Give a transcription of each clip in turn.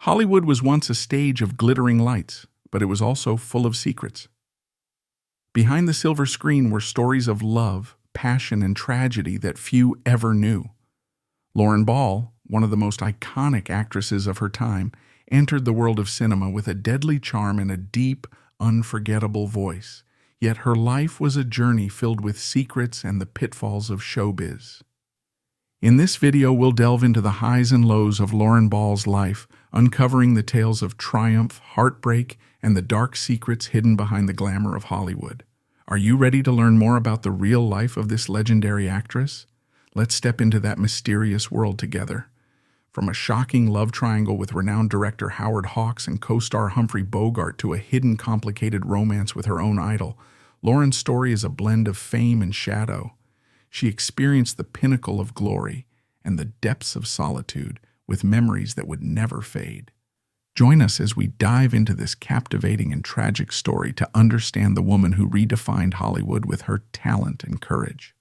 Hollywood was once a stage of glittering lights, but it was also full of secrets. Behind the silver screen were stories of love, passion, and tragedy that few ever knew. Lauren Ball, one of the most iconic actresses of her time, entered the world of cinema with a deadly charm and a deep, unforgettable voice. Yet her life was a journey filled with secrets and the pitfalls of showbiz. In this video, we'll delve into the highs and lows of Lauren Ball's life, uncovering the tales of triumph, heartbreak, and the dark secrets hidden behind the glamour of Hollywood. Are you ready to learn more about the real life of this legendary actress? Let's step into that mysterious world together. From a shocking love triangle with renowned director Howard Hawks and co-star Humphrey Bogart to a hidden, complicated romance with her own idol, Lauren's story is a blend of fame and shadow. She experienced the pinnacle of glory and the depths of solitude with memories that would never fade. Join us as we dive into this captivating and tragic story to understand the woman who redefined Hollywood with her talent and courage.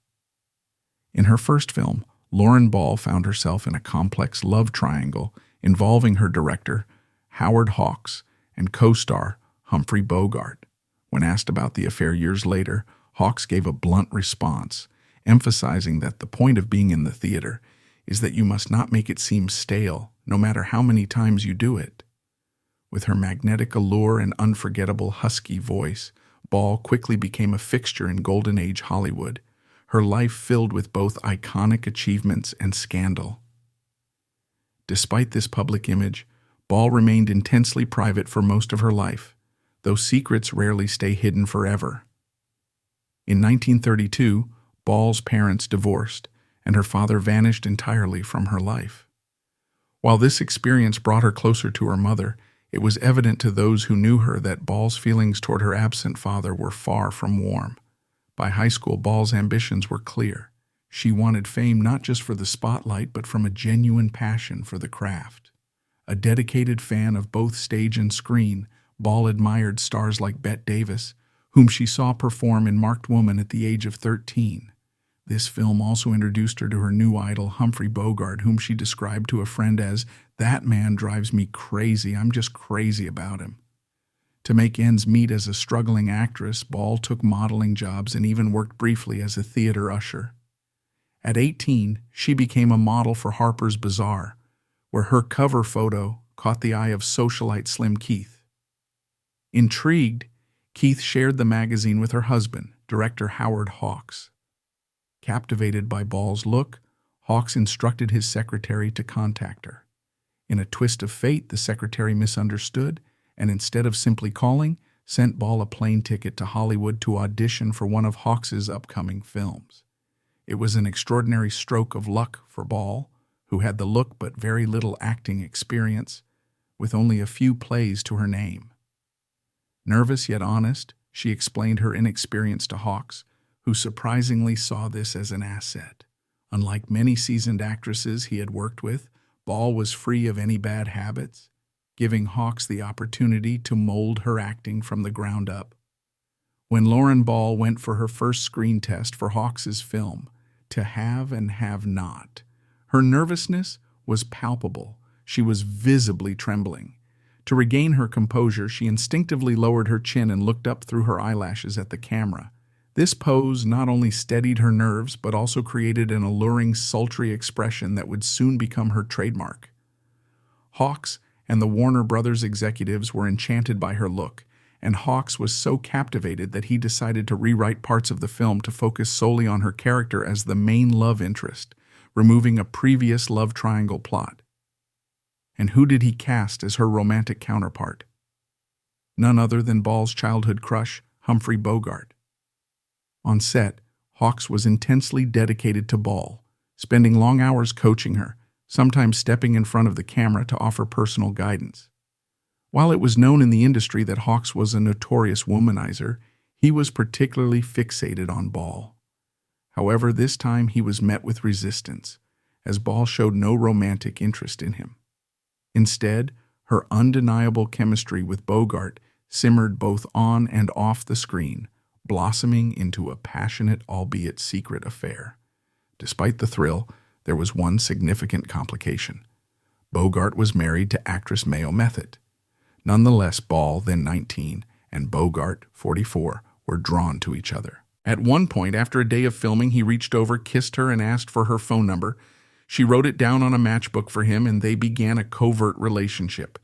In her first film, Lauren Ball found herself in a complex love triangle involving her director, Howard Hawks, and co-star Humphrey Bogart. When asked about the affair years later, Hawks gave a blunt response, emphasizing that the point of being in the theater is that you must not make it seem stale, no matter how many times you do it. With her magnetic allure and unforgettable husky voice, Ball quickly became a fixture in Golden Age Hollywood, her life filled with both iconic achievements and scandal. Despite this public image, Ball remained intensely private for most of her life, though secrets rarely stay hidden forever. In 1932, Ball's parents divorced, and her father vanished entirely from her life. While this experience brought her closer to her mother, it was evident to those who knew her that Ball's feelings toward her absent father were far from warm. By high school, Ball's ambitions were clear. She wanted fame not just for the spotlight, but from a genuine passion for the craft. A dedicated fan of both stage and screen, Ball admired stars like Bette Davis, whom she saw perform in Marked Woman at the age of 13. This film also introduced her to her new idol, Humphrey Bogart, whom she described to a friend as, "That man drives me crazy. I'm just crazy about him." To make ends meet as a struggling actress, Ball took modeling jobs and even worked briefly as a theater usher. At 18, she became a model for Harper's Bazaar, where her cover photo caught the eye of socialite Slim Keith. Intrigued, Keith shared the magazine with her husband, director Howard Hawks. Captivated by Ball's look, Hawks instructed his secretary to contact her. In a twist of fate, the secretary misunderstood, and instead of simply calling, sent Ball a plane ticket to Hollywood to audition for one of Hawks's upcoming films. It was an extraordinary stroke of luck for Ball, who had the look but very little acting experience, with only a few plays to her name. Nervous yet honest, she explained her inexperience to Hawks, who surprisingly saw this as an asset. Unlike many seasoned actresses he had worked with, Ball was free of any bad habits, giving Hawks the opportunity to mold her acting from the ground up. When Lauren Ball went for her first screen test for Hawks's film, To Have and Have Not, her nervousness was palpable. She was visibly trembling. To regain her composure, she instinctively lowered her chin and looked up through her eyelashes at the camera. This pose not only steadied her nerves, but also created an alluring, sultry expression that would soon become her trademark. Hawks and the Warner Brothers executives were enchanted by her look, and Hawks was so captivated that he decided to rewrite parts of the film to focus solely on her character as the main love interest, removing a previous love triangle plot. And who did he cast as her romantic counterpart? None other than Ball's childhood crush, Humphrey Bogart. On set, Hawks was intensely dedicated to Ball, spending long hours coaching her, sometimes stepping in front of the camera to offer personal guidance. While it was known in the industry that Hawks was a notorious womanizer, he was particularly fixated on Ball. However, this time he was met with resistance, as Ball showed no romantic interest in him. Instead, her undeniable chemistry with Bogart simmered both on and off the screen, blossoming into a passionate, albeit secret affair. Despite the thrill, there was one significant complication. Bogart was married to actress Mayo Method. Nonetheless, Ball, then 19, and Bogart, 44, were drawn to each other. At one point, after a day of filming, he reached over, kissed her, and asked for her phone number. She wrote it down on a matchbook for him, and they began a covert relationship.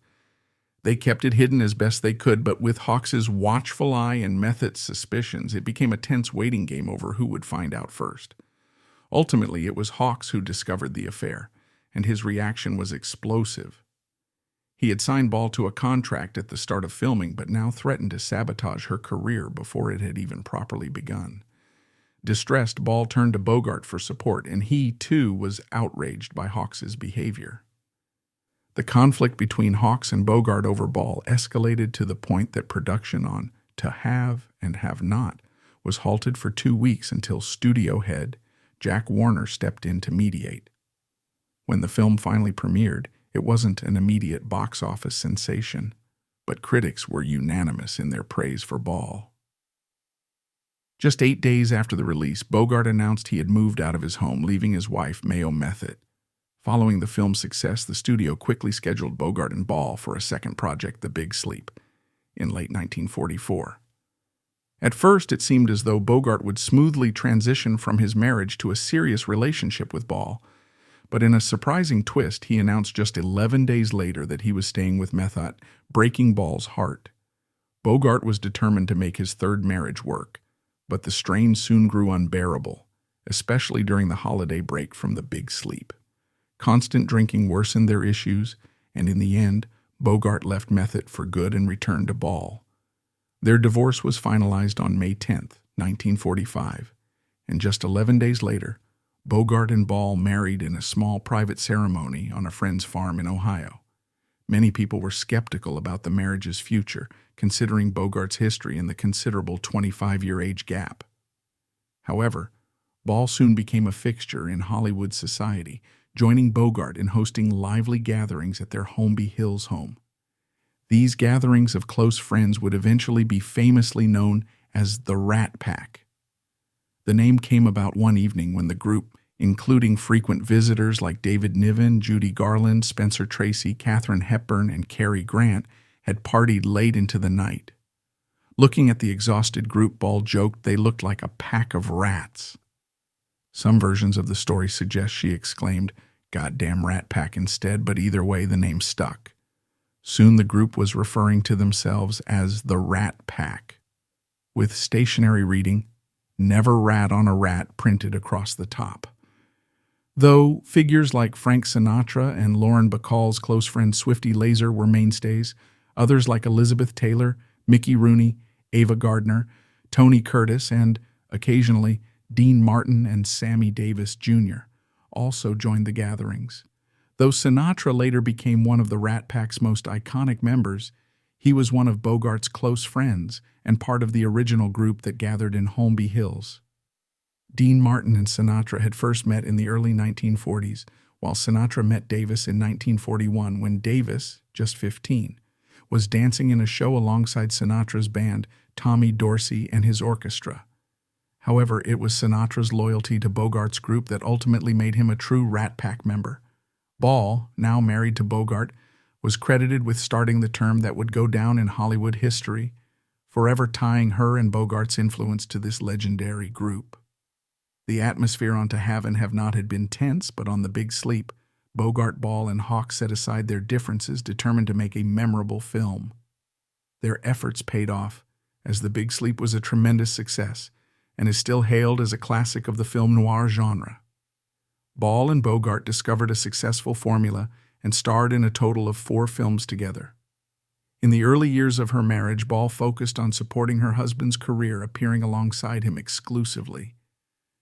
They kept it hidden as best they could, but with Hawks's watchful eye and Method's suspicions, it became a tense waiting game over who would find out first. Ultimately, it was Hawks who discovered the affair, and his reaction was explosive. He had signed Ball to a contract at the start of filming, but now threatened to sabotage her career before it had even properly begun. Distressed, Ball turned to Bogart for support, and he, too, was outraged by Hawks's behavior. The conflict between Hawks and Bogart over Ball escalated to the point that production on To Have and Have Not was halted for 2 weeks until studio head Jack Warner stepped in to mediate. When the film finally premiered, it wasn't an immediate box office sensation, but critics were unanimous in their praise for Ball. Just 8 days after the release, Bogart announced he had moved out of his home, leaving his wife, Mayo Method. Following the film's success, the studio quickly scheduled Bogart and Ball for a second project, The Big Sleep, in late 1944. At first, it seemed as though Bogart would smoothly transition from his marriage to a serious relationship with Ball, but in a surprising twist, he announced just 11 days later that he was staying with Method, breaking Ball's heart. Bogart was determined to make his third marriage work, but the strain soon grew unbearable, especially during the holiday break from The Big Sleep. Constant drinking worsened their issues, and in the end, Bogart left Method for good and returned to Ball. Their divorce was finalized on May 10, 1945, and just 11 days later, Bogart and Ball married in a small private ceremony on a friend's farm in Ohio. Many people were skeptical about the marriage's future, considering Bogart's history and the considerable 25-year age gap. However, Ball soon became a fixture in Hollywood society, joining Bogart in hosting lively gatherings at their Holmby Hills home. These gatherings of close friends would eventually be famously known as the Rat Pack. The name came about one evening when the group, including frequent visitors like David Niven, Judy Garland, Spencer Tracy, Katharine Hepburn, and Cary Grant, had partied late into the night. Looking at the exhausted group, Ball joked they looked like a pack of rats. Some versions of the story suggest she exclaimed, "Goddamn Rat Pack," instead, but either way, the name stuck. Soon the group was referring to themselves as the Rat Pack, with stationery reading, "Never rat on a rat," printed across the top. Though figures like Frank Sinatra and Lauren Bacall's close friend Swifty Laser were mainstays, others like Elizabeth Taylor, Mickey Rooney, Ava Gardner, Tony Curtis, and, occasionally, Dean Martin and Sammy Davis Jr. also joined the gatherings. Though Sinatra later became one of the Rat Pack's most iconic members, he was one of Bogart's close friends and part of the original group that gathered in Holmby Hills. Dean Martin and Sinatra had first met in the early 1940s, while Sinatra met Davis in 1941 when Davis, just 15, was dancing in a show alongside Sinatra's band, Tommy Dorsey and his orchestra. However, it was Sinatra's loyalty to Bogart's group that ultimately made him a true Rat Pack member. Ball, now married to Bogart, was credited with starting the term that would go down in Hollywood history, forever tying her and Bogart's influence to this legendary group. The atmosphere on To Have and Have Not had been tense, but on The Big Sleep, Bogart, Ball, and Hawks set aside their differences, determined to make a memorable film. Their efforts paid off, as The Big Sleep was a tremendous success and is still hailed as a classic of the film noir genre. Ball and Bogart discovered a successful formula and starred in a total of 4 films together. In the early years of her marriage, Ball focused on supporting her husband's career, appearing alongside him exclusively.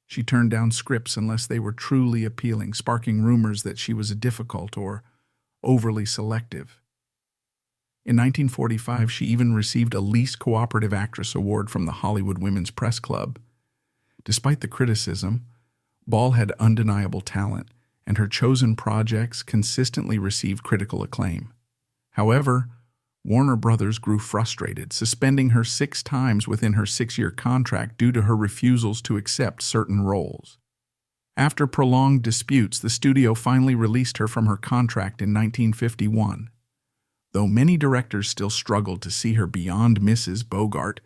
She turned down scripts unless they were truly appealing, sparking rumors that she was difficult or overly selective. In 1945, she even received a Least Cooperative Actress award from the Hollywood Women's Press Club. Despite the criticism, Ball had undeniable talent, and her chosen projects consistently received critical acclaim. However, Warner Brothers grew frustrated, suspending her 6 times within her 6-year contract due to her refusals to accept certain roles. After prolonged disputes, the studio finally released her from her contract in 1951. Though many directors still struggled to see her beyond Mrs. Bogart,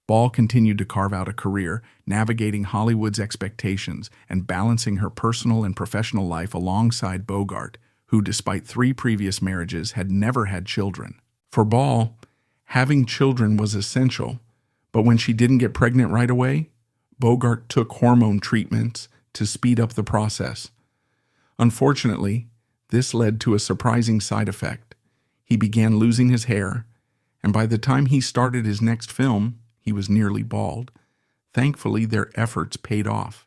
Ball continued to carve out a career, navigating Hollywood's expectations and balancing her personal and professional life alongside Bogart, who, despite 3 previous marriages, had never had children. For Ball, having children was essential, but when she didn't get pregnant right away, Bogart took hormone treatments to speed up the process. Unfortunately, this led to a surprising side effect. He began losing his hair, and by the time he started his next film, he was nearly bald. Thankfully, their efforts paid off,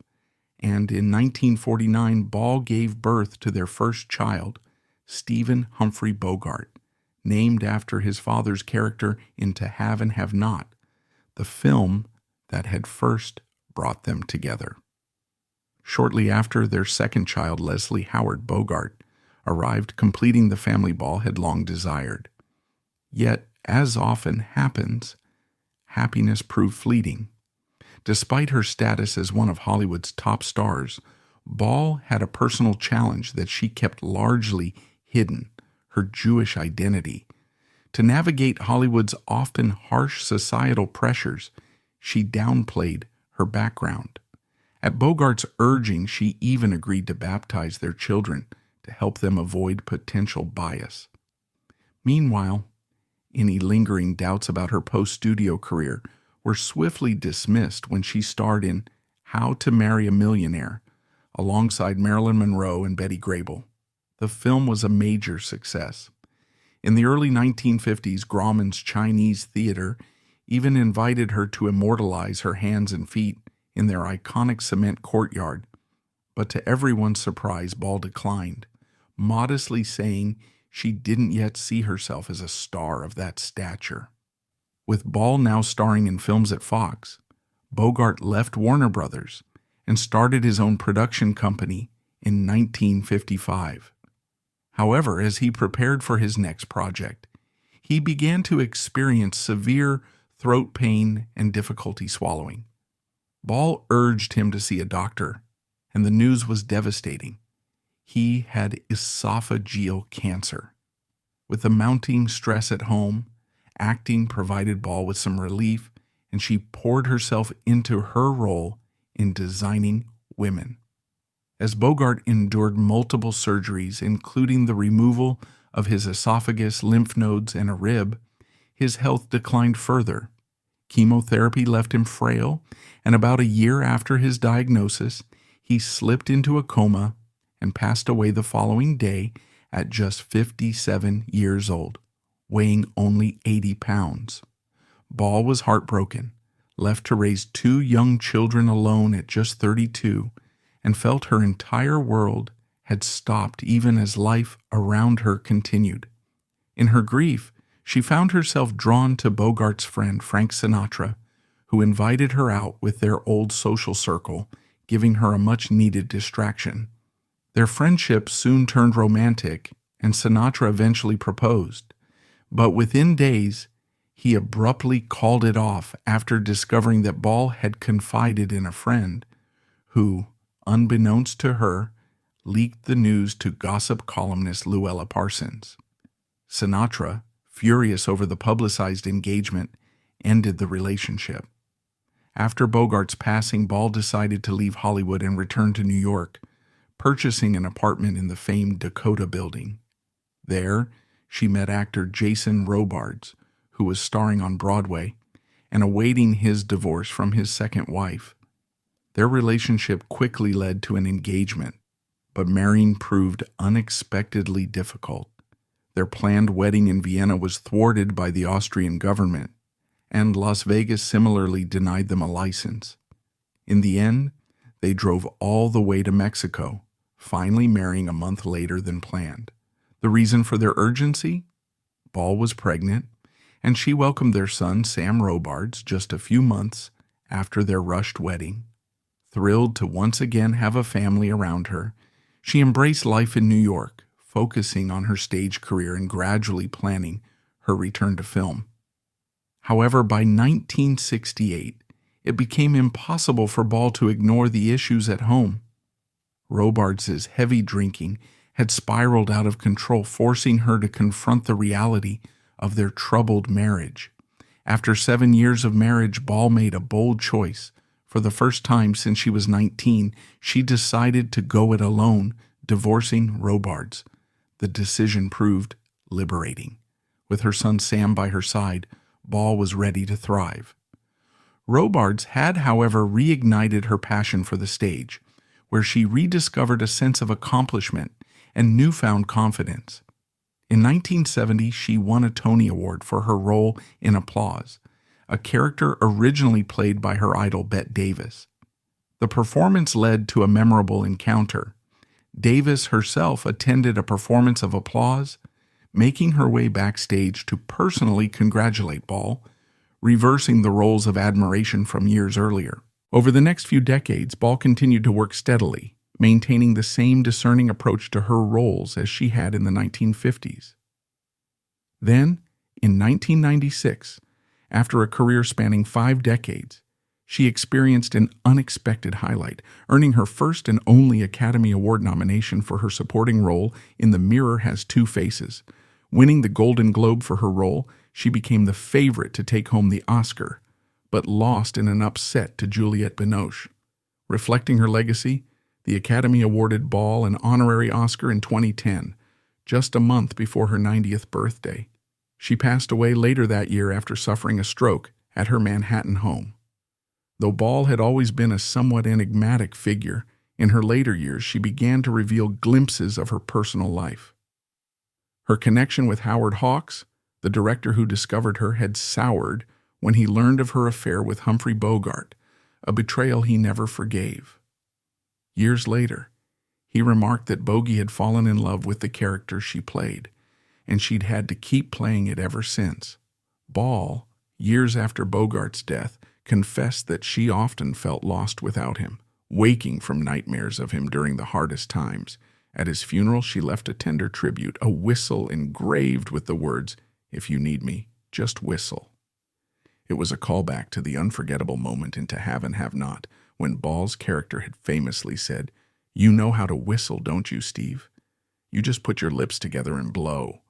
and in 1949, Ball gave birth to their first child, Stephen Humphrey Bogart, named after his father's character in To Have and Have Not, the film that had first brought them together. Shortly after, their second child, Leslie Howard Bogart, arrived, completing the family Ball had long desired. Yet, as often happens, happiness proved fleeting. Despite her status as one of Hollywood's top stars, Ball had a personal challenge that she kept largely hidden: her Jewish identity. To navigate Hollywood's often harsh societal pressures, she downplayed her background. At Bogart's urging, she even agreed to baptize their children to help them avoid potential bias. Meanwhile, any lingering doubts about her post-studio career were swiftly dismissed when she starred in How to Marry a Millionaire alongside Marilyn Monroe and Betty Grable. The film was a major success. In the early 1950s, Grauman's Chinese Theater even invited her to immortalize her hands and feet in their iconic cement courtyard, but to everyone's surprise, Ball declined, modestly saying she didn't yet see herself as a star of that stature. With Ball now starring in films at Fox, Bogart left Warner Brothers and started his own production company in 1955. However, as he prepared for his next project, he began to experience severe throat pain and difficulty swallowing. Ball urged him to see a doctor, and the news was devastating. He had esophageal cancer. With the mounting stress at home, acting provided Ball with some relief, and she poured herself into her role in designing women. As Bogart endured multiple surgeries, including the removal of his esophagus, lymph nodes, and a rib, his health declined further. Chemotherapy left him frail, and about a year after his diagnosis, he slipped into a coma and passed away the following day at just 57 years old, weighing only 80 pounds. Ball was heartbroken, left to raise 2 young children alone at just 32, and felt her entire world had stopped even as life around her continued. In her grief, she found herself drawn to Bogart's friend Frank Sinatra, who invited her out with their old social circle, giving her a much-needed distraction. Their friendship soon turned romantic, and Sinatra eventually proposed. But within days, he abruptly called it off after discovering that Ball had confided in a friend who, unbeknownst to her, leaked the news to gossip columnist Luella Parsons. Sinatra, furious over the publicized engagement, ended the relationship. After Bogart's passing, Ball decided to leave Hollywood and return to New York, purchasing an apartment in the famed Dakota Building. There, she met actor Jason Robards, who was starring on Broadway and awaiting his divorce from his second wife. Their relationship quickly led to an engagement, but marrying proved unexpectedly difficult. Their planned wedding in Vienna was thwarted by the Austrian government, and Las Vegas similarly denied them a license. In the end, they drove all the way to Mexico, finally marrying a month later than planned. The reason for their urgency? Ball was pregnant, and she welcomed their son, Sam Robards, just a few months after their rushed wedding. Thrilled to once again have a family around her, she embraced life in New York, focusing on her stage career and gradually planning her return to film. However, by 1968, it became impossible for Ball to ignore the issues at home. Robards' heavy drinking had spiraled out of control, forcing her to confront the reality of their troubled marriage. After 7 years of marriage, Ball made a bold choice. For the first time since she was 19, she decided to go it alone, divorcing Robards. The decision proved liberating. With her son Sam by her side, Ball was ready to thrive. Robards had, however, reignited her passion for the stage, where she rediscovered a sense of accomplishment and newfound confidence. In 1970, she won a Tony Award for her role in Applause, a character originally played by her idol Bette Davis. The performance led to a memorable encounter. Davis herself attended a performance of Applause, making her way backstage to personally congratulate Ball, reversing the roles of admiration from years earlier. Over the next few decades, Ball continued to work steadily, maintaining the same discerning approach to her roles as she had in the 1950s. Then, in 1996, after a career spanning 5 decades, she experienced an unexpected highlight, earning her first and only Academy Award nomination for her supporting role in The Mirror Has Two Faces. Winning the Golden Globe for her role, she became the favorite to take home the Oscar, but lost in an upset to Juliette Binoche. Reflecting her legacy, the Academy awarded Ball an honorary Oscar in 2010, just a month before her 90th birthday. She passed away later that year after suffering a stroke at her Manhattan home. Though Ball had always been a somewhat enigmatic figure, in her later years she began to reveal glimpses of her personal life. Her connection with Howard Hawks, the director who discovered her, had soured when he learned of her affair with Humphrey Bogart, a betrayal he never forgave. Years later, he remarked that Bogey had fallen in love with the character she played, and she'd had to keep playing it ever since. Ball, years after Bogart's death, confessed that she often felt lost without him, waking from nightmares of him during the hardest times. At his funeral, she left a tender tribute, a whistle engraved with the words, "If you need me, just whistle." It was a callback to the unforgettable moment in To Have and Have Not, when Ball's character had famously said, "You know how to whistle, don't you, Steve? You just put your lips together and blow."